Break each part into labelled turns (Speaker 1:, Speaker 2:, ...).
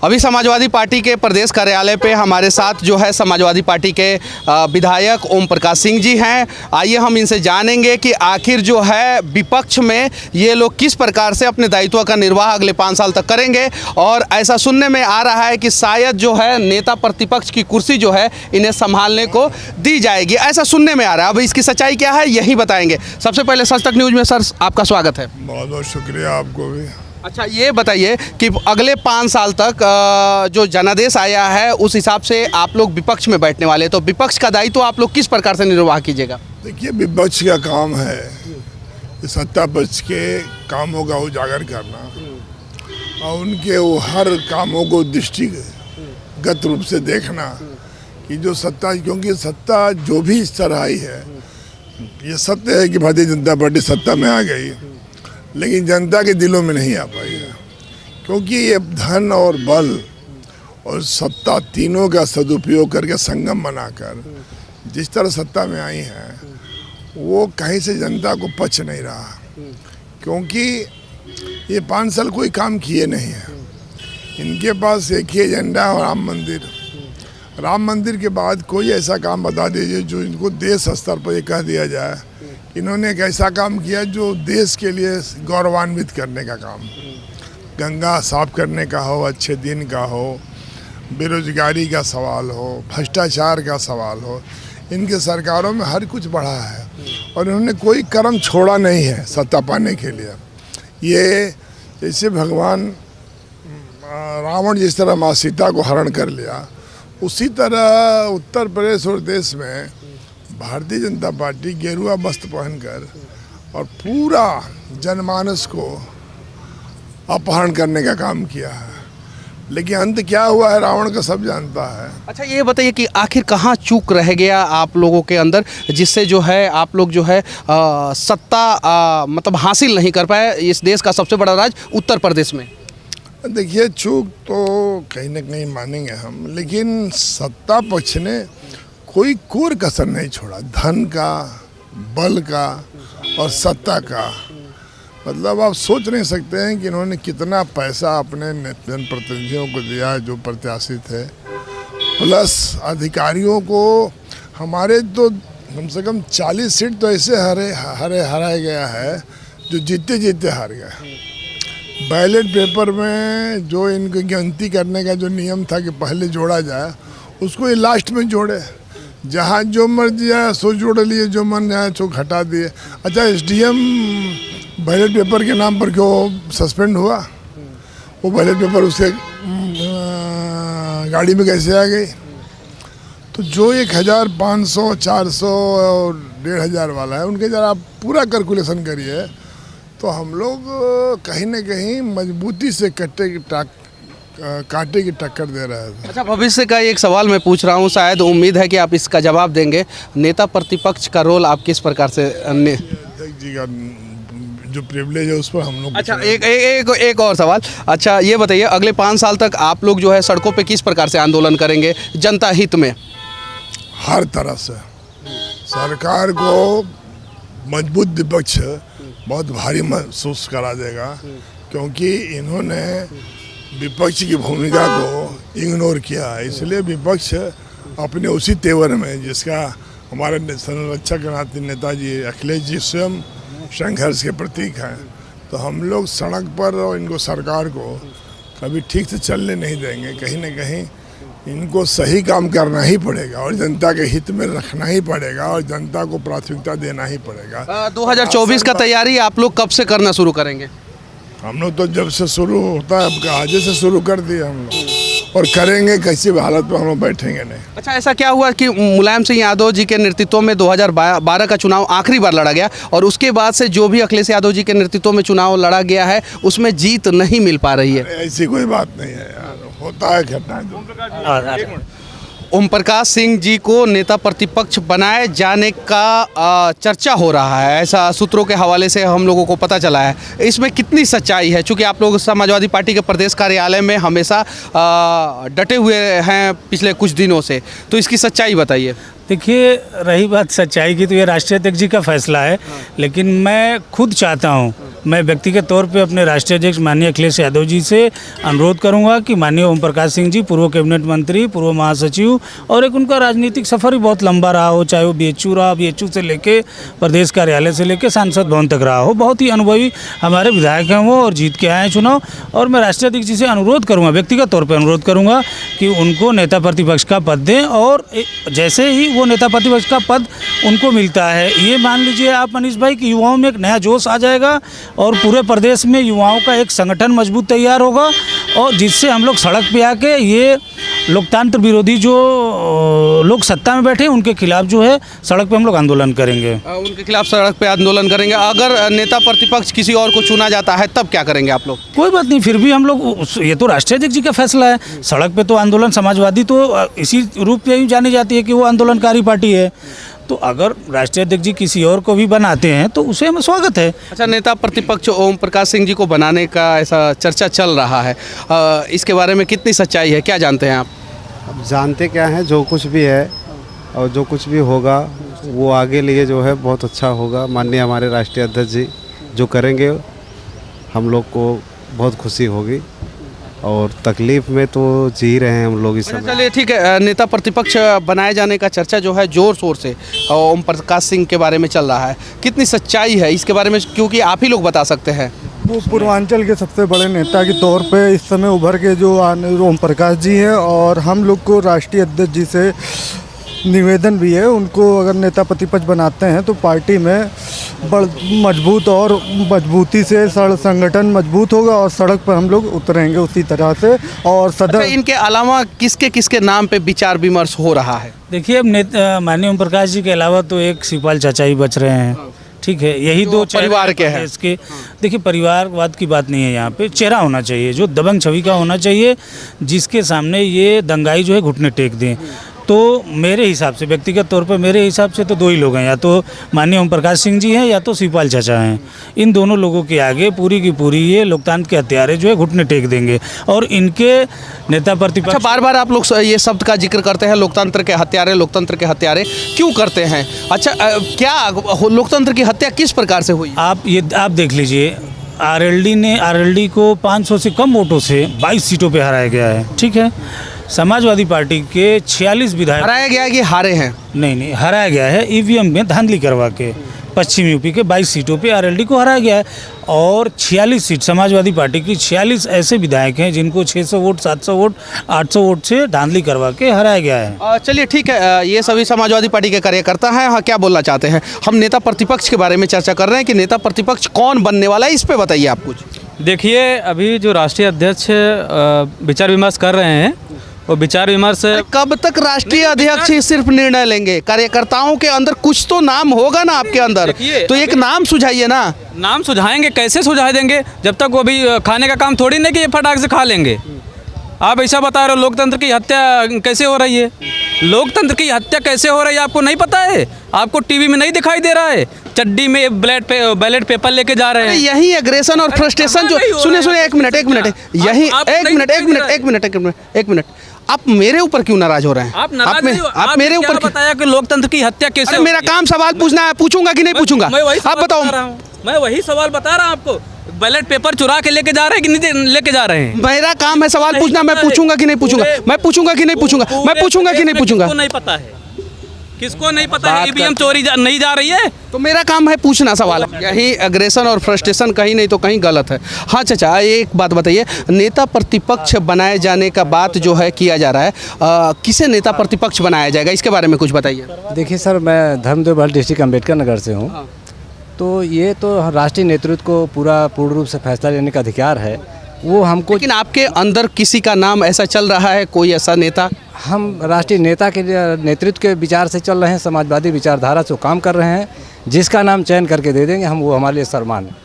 Speaker 1: अभी समाजवादी पार्टी के प्रदेश कार्यालय पे हमारे साथ जो है समाजवादी पार्टी के विधायक ओम प्रकाश सिंह जी हैं। आइए हम इनसे जानेंगे कि आखिर जो है विपक्ष में ये लोग किस प्रकार से अपने दायित्व का निर्वाह अगले 5 साल तक करेंगे। और ऐसा सुनने में आ रहा है कि शायद जो है नेता प्रतिपक्ष की कुर्सी जो है इन्हें संभालने को दी जाएगी, ऐसा सुनने में आ रहा है। अब इसकी सच्चाई क्या है यही बताएंगे। सबसे पहले सच तक न्यूज़ में सर आपका स्वागत है।
Speaker 2: बहुत बहुत शुक्रिया आपको भी।
Speaker 1: अच्छा, ये बताइए कि अगले 5 साल तक जो जनादेश आया है उस हिसाब से आप लोग विपक्ष में बैठने वाले, तो विपक्ष का दायित्व आप लोग किस प्रकार से निर्वाह कीजिएगा?
Speaker 2: देखिए, विपक्ष का काम है कि सत्ता पक्ष के कामों का उजागर करना और उनके वो हर कामों को दृष्टिगत रूप से देखना कि जो सत्ता, क्योंकि सत्ता जो भी इस तरह आई है, ये सत्य है कि भारतीय जनता पार्टी सत्ता में आ गई, लेकिन जनता के दिलों में नहीं आ पाई है, क्योंकि ये धन और बल और सत्ता तीनों का सदुपयोग करके संगम बनाकर जिस तरह सत्ता में आई हैं वो कहीं से जनता को पच नहीं रहा, क्योंकि ये 5 साल कोई काम किए नहीं है। इनके पास एक ही एजेंडा है, राम मंदिर। राम मंदिर के बाद कोई ऐसा काम बता दीजिए जो इनको देश स्तर पर ये कह दिया जाए इन्होंने एक ऐसा काम किया जो देश के लिए गौरवान्वित करने का काम, गंगा साफ करने का हो, अच्छे दिन का हो, बेरोजगारी का सवाल हो, भ्रष्टाचार का सवाल हो। इनके सरकारों में हर कुछ बढ़ा है और इन्होंने कोई कर्म छोड़ा नहीं है सत्ता पाने के लिए। ये जैसे भगवान रावण जिस तरह माँ सीता को हरण कर लिया, उसी तरह उत्तर प्रदेश और देश में भारतीय जनता पार्टी गेरुआ वस्त्र पहनकर और पूरा जनमानस को अपहरण करने का काम किया है। लेकिन अंत क्या हुआ है रावण का सब जानता है।
Speaker 1: अच्छा, ये बताइए कि आखिर कहाँ चूक रह गया आप लोगों के अंदर जिससे जो है आप लोग जो है सत्ता मतलब हासिल नहीं कर पाए इस देश का सबसे बड़ा राज्य उत्तर प्रदेश में?
Speaker 2: देखिए, चूक तो कहीं ना कहीं मानेंगे हम, लेकिन सत्ता पक्ष ने कोई कोर कसर नहीं छोड़ा, धन का, बल का और सत्ता का। मतलब आप सोच नहीं सकते हैं कि इन्होंने कितना पैसा अपने जनप्रतिनिधियों को दिया जो प्रत्याशी थे, प्लस अधिकारियों को। हमारे तो कम से कम 40 सीट तो ऐसे हराया गया है जो जीते जीते हार गए। बैलेट पेपर में जो इनकी गिनती करने का जो नियम था कि पहले जोड़ा जाए, उसको ये लास्ट में जोड़े। जहाँ जो मर्जी आया सो जोड़ लिए, जो मन आया सो हटा दिए। अच्छा, एसडीएम बैलेट पेपर के नाम पर क्यों सस्पेंड हुआ? वो बैलेट पेपर उसके गाड़ी में कैसे आ गई? तो जो 1500, 400 और 1500 वाला है, उनके जरा आप पूरा कैलकुलेशन करिए तो हम लोग कहीं ना कहीं मजबूती से कांटे की टक्कर दे रहे हैं।
Speaker 1: अच्छा, भविष्य का एक सवाल मैं पूछ रहा हूँ, शायद उम्मीद है कि आप इसका जवाब देंगे। नेता प्रतिपक्ष का रोल आप किस प्रकार से
Speaker 2: जी का जो प्रिविलेज है उस पर हम लोग।
Speaker 1: अच्छा, एक और सवाल। अच्छा, ये बताइए अगले 5 साल तक आप लोग जो है सड़कों पे किस प्रकार से आंदोलन करेंगे जनता हित में?
Speaker 2: हर तरह से सरकार को मजबूत विपक्ष बहुत भारी महसूस करा देगा, क्योंकि इन्होंने विपक्ष की भूमिका को इग्नोर किया है। इसलिए विपक्ष अपने उसी तेवर में जिसका हमारे संरक्षक नेताजी अखिलेश जी स्वयं संघर्ष के प्रतीक हैं, तो हम लोग सड़क पर और इनको सरकार को कभी ठीक से चलने नहीं देंगे। कहीं ना कहीं इनको सही काम करना ही पड़ेगा और जनता के हित में रखना ही पड़ेगा और जनता को प्राथमिकता देना ही पड़ेगा।
Speaker 1: 2024 का तैयारी आप लोग कब से करना शुरू करेंगे?
Speaker 2: हम लोग तो जब से शुरू होता है अब आज से शुरू कर दिए हम लोग, और करेंगे। कैसी हालत पर हम लोग बैठेंगे नहीं।
Speaker 1: अच्छा, ऐसा क्या हुआ कि मुलायम सिंह यादव जी के नेतृत्व में 2012 का चुनाव आखिरी बार लड़ा गया और उसके बाद से जो भी अखिलेश यादव जी के नेतृत्व में चुनाव लड़ा गया है उसमें जीत नहीं मिल पा रही है?
Speaker 2: ऐसी कोई बात नहीं है यार, होता है घटना।
Speaker 1: ओम प्रकाश सिंह जी को नेता प्रतिपक्ष बनाए जाने का चर्चा हो रहा है, ऐसा सूत्रों के हवाले से हम लोगों को पता चला है। इसमें कितनी सच्चाई है? चूँकि आप लोग समाजवादी पार्टी के प्रदेश कार्यालय में हमेशा डटे हुए हैं पिछले कुछ दिनों से, तो इसकी सच्चाई बताइए।
Speaker 3: देखिए, रही बात सच्चाई की तो ये राष्ट्रीय अध्यक्ष जी का फैसला है, लेकिन मैं खुद चाहता हूँ, मैं व्यक्तिगत तौर पे अपने राष्ट्रीय अध्यक्ष माननीय अखिलेश यादव जी से अनुरोध करूँगा कि माननीय ओम प्रकाश सिंह जी, पूर्व कैबिनेट मंत्री, पूर्व महासचिव, और एक उनका राजनीतिक सफ़र भी बहुत लंबा रहा हो, चाहे वो बीएचयू रहा, बीएचयू से लेके प्रदेश कार्यालय से लेके सांसद भवन तक रहा हो, बहुत ही अनुभवी हमारे विधायक हैं वो, और जीत के आए हैं चुनाव। और मैं राष्ट्रीय अध्यक्ष जी से अनुरोध करूँगा, व्यक्तिगत तौर पर अनुरोध करूँगा कि उनको नेता प्रतिपक्ष का पद दें, और जैसे ही वो नेता प्रतिपक्ष का पद उनको मिलता है, ये मान लीजिए आप मनीष भाई कि युवाओं में एक नया जोश आ जाएगा और पूरे प्रदेश में युवाओं का एक संगठन मजबूत तैयार होगा, और जिससे हम लोग सड़क पे आके ये लोकतंत्र विरोधी जो लोग सत्ता में बैठे हैं उनके खिलाफ जो है सड़क पे हम लोग आंदोलन करेंगे।
Speaker 1: उनके खिलाफ सड़क पे आंदोलन करेंगे। अगर नेता प्रतिपक्ष किसी और को चुना जाता है तब क्या करेंगे आप लोग?
Speaker 3: कोई बात नहीं, फिर भी हम लोग, ये तो राष्ट्रीय अध्यक्ष जी का फैसला है। सड़क पे तो आंदोलन, समाजवादी तो इसी रूप में ही जानी जाती है कि वो आंदोलनकारी पार्टी है, तो अगर राष्ट्रीय अध्यक्ष जी किसी और को भी बनाते हैं तो उसे हमें स्वागत है।
Speaker 1: अच्छा, नेता प्रतिपक्ष ओम प्रकाश सिंह जी को बनाने का ऐसा चर्चा चल रहा है, इसके बारे में कितनी सच्चाई है, क्या जानते हैं आप?
Speaker 4: अब जानते क्या हैं, जो कुछ भी है और जो कुछ भी होगा वो आगे लिए जो है बहुत अच्छा होगा। माननीय हमारे राष्ट्रीय अध्यक्ष जी जो करेंगे हम लोग को बहुत खुशी होगी, और तकलीफ़ में तो जी रहे हैं हम लोग इस समय।
Speaker 1: चलिए ठीक है, नेता प्रतिपक्ष बनाए जाने का चर्चा जो है ज़ोर शोर से ओम प्रकाश सिंह के बारे में चल रहा है, कितनी सच्चाई है इसके बारे में, क्योंकि आप ही लोग बता सकते हैं।
Speaker 5: वो पूर्वांचल के सबसे बड़े नेता के तौर पे इस समय उभर के जो ओम प्रकाश जी हैं, और हम लोग को राष्ट्रीय अध्यक्ष जी से निवेदन भी है, उनको अगर नेता प्रतिपक्ष बनाते हैं तो पार्टी में मजबूत और मजबूती से संगठन मजबूत होगा और सड़क पर हम लोग उतरेंगे उसी तरह से। और सदर
Speaker 1: इनके अलावा किसके किसके नाम पे विचार विमर्श हो रहा है?
Speaker 3: देखिए, अब माननीय ओम प्रकाश जी के अलावा तो एक शिवपाल चाचा ही बच रहे हैं, ठीक है, यही दो
Speaker 1: परिवार के हैं
Speaker 3: इसके। देखिए, परिवारवाद की बात नहीं है यहाँ पे, चेहरा होना चाहिए जो दबंग छवि का होना चाहिए, जिसके सामने ये दंगाई जो है घुटने टेक दें। तो मेरे हिसाब से, व्यक्तिगत तौर पर मेरे हिसाब से तो दो ही लोग हैं, या तो माननीय ओम प्रकाश सिंह जी हैं या तो शिवपाल चाचा हैं। इन दोनों लोगों के आगे पूरी की पूरी ये लोकतंत्र के हत्यारे जो है घुटने टेक देंगे, और इनके नेता प्रतिपक्ष।
Speaker 1: अच्छा, बार बार आप लोग ये शब्द का जिक्र करते हैं, लोकतंत्र के हत्यारे, लोकतंत्र के हत्यारे क्यों करते हैं? अच्छा, क्या लोकतंत्र की हत्या किस प्रकार से हुई?
Speaker 3: आप देख लीजिए, आरएलडी को 500 से कम वोटों से 22 सीटों पे हराया गया है, ठीक है। समाजवादी पार्टी के 46 विधायक
Speaker 1: हराया गया है कि हारे हैं?
Speaker 3: नहीं, हराया गया है ईवीएम में धांधली करवा के। पश्चिम यूपी के 22 सीटों पे आरएलडी को हराया गया है, और 46 सीट समाजवादी पार्टी की 46 ऐसे विधायक हैं जिनको 600 वोट, 700 वोट, 800 वोट से धांधली करवा के हराया गया है।
Speaker 1: चलिए ठीक है, ये सभी समाजवादी पार्टी के कार्यकर्ता हैं। हाँ, क्या बोलना चाहते हैं? हम नेता प्रतिपक्ष के बारे में चर्चा कर रहे हैं कि नेता प्रतिपक्ष कौन बनने वाला है, इस पे बताइए आप कुछ।
Speaker 6: देखिए, अभी जो राष्ट्रीय अध्यक्ष विचार विमर्श कर रहे हैं, वो विचार विमर्श
Speaker 1: कब तक राष्ट्रीय अध्यक्ष ही सिर्फ निर्णय लेंगे? कार्यकर्ताओं के अंदर कुछ तो नाम होगा ना आपके अंदर, तो एक नाम सुझाइए ना।
Speaker 6: नाम सुझाएंगे, कैसे सुझा देंगे जब तक वो भी खाने का काम थोड़ी नहीं कि ये फटाक से खा लेंगे। आप ऐसा बता रहे हो लोकतंत्र की हत्या कैसे हो रही है? लोकतंत्र की हत्या कैसे हो रही है आपको नहीं पता है? आपको टीवी में नहीं दिखाई दे रहा है? चड्डी में बैलेट पेपर लेके जा रहे हैं।
Speaker 1: यही एग्रेशन और फ्रस्ट्रेशन जो, सुनिए एक मिनट, यही एक मिनट, आप मेरे ऊपर क्यों नाराज हो रहे हैं?
Speaker 6: आप नाराज नहीं हो, आप मेरे ऊपर बताया कि लोकतंत्र की हत्या कैसे?
Speaker 1: मेरा काम सवाल पूछना है, पूछूंगा कि नहीं पूछूंगा? आप बताओ।
Speaker 6: मैं वही सवाल बता रहा हूँ आपको, बैलेट पेपर चुरा के लेके जा रहे हैं कि नहीं लेके जा रहे हैं?
Speaker 1: मेरा काम है सवाल पूछना, मैं पूछूंगा कि नहीं पूछूंगा? मैं पूछूंगा कि नहीं पूछूंगा? मैं पूछूंगा कि नहीं पूछूंगा?
Speaker 6: नहीं पता है, किसको नहीं पता है ईवीएम चोरी नहीं जा रही है?
Speaker 1: तो मेरा काम है पूछना सवाल। यही एग्रेशन और फ्रस्ट्रेशन कहीं नहीं तो कहीं गलत है। हाँ चाचा, एक बात बताइए, नेता प्रतिपक्ष बनाए जाने का बात जो है किया जा रहा है, किसे नेता प्रतिपक्ष बनाया जाएगा, इसके बारे में कुछ बताइए।
Speaker 7: देखिए सर, मैं धर्मदेव बहाल डिस्ट्रिक्ट अम्बेडकर नगर से हूँ। तो ये तो राष्ट्रीय नेतृत्व को पूर्ण रूप से फैसला लेने का अधिकार है, वो हमको।
Speaker 1: लेकिन आपके अंदर किसी का नाम ऐसा चल रहा है, कोई ऐसा नेता?
Speaker 7: हम राष्ट्रीय नेता के नेतृत्व के विचार से चल रहे हैं, समाजवादी विचारधारा से काम कर रहे हैं, जिसका नाम चयन करके दे देंगे हम, वो हमारे लिए सम्मान है।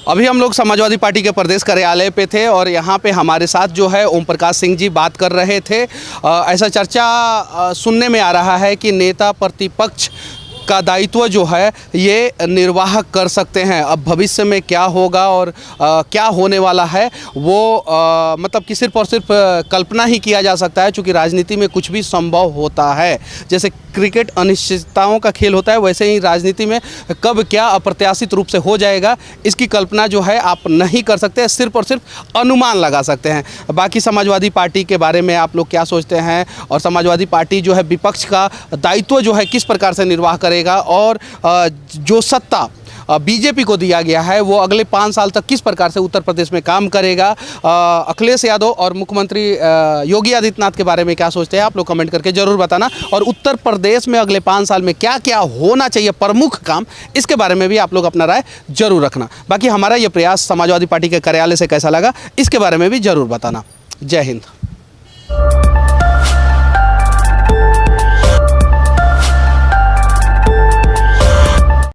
Speaker 1: अभी हम लोग समाजवादी पार्टी के प्रदेश कार्यालय पे थे और यहाँ पे हमारे साथ जो है ओम प्रकाश सिंह जी बात कर रहे थे। ऐसा चर्चा सुनने में आ रहा है कि नेता प्रतिपक्ष का दायित्व जो है ये निर्वाह कर सकते हैं। अब भविष्य में क्या होगा और क्या होने वाला है वो मतलब कि सिर्फ और सिर्फ कल्पना ही किया जा सकता है, क्योंकि राजनीति में कुछ भी संभव होता है। जैसे क्रिकेट अनिश्चितताओं का खेल होता है, वैसे ही राजनीति में कब क्या अप्रत्याशित रूप से हो जाएगा इसकी कल्पना जो है आप नहीं कर सकते, सिर्फ और सिर्फ अनुमान लगा सकते हैं। बाकी समाजवादी पार्टी के बारे में आप लोग क्या सोचते हैं, और समाजवादी पार्टी जो है विपक्ष का दायित्व जो है किस प्रकार से निर्वाह करेगा, और जो सत्ता बीजेपी को दिया गया है वो अगले 5 साल तक किस प्रकार से उत्तर प्रदेश में काम करेगा। अखिलेश यादव और मुख्यमंत्री योगी आदित्यनाथ के बारे में क्या सोचते हैं आप लोग कमेंट करके ज़रूर बताना, और उत्तर प्रदेश में अगले 5 साल में क्या क्या होना चाहिए प्रमुख काम, इसके बारे में भी आप लोग अपना राय जरूर रखना। बाकी हमारा ये प्रयास समाजवादी पार्टी के कार्यालय से कैसा लगा इसके बारे में भी ज़रूर बताना। जय हिंद।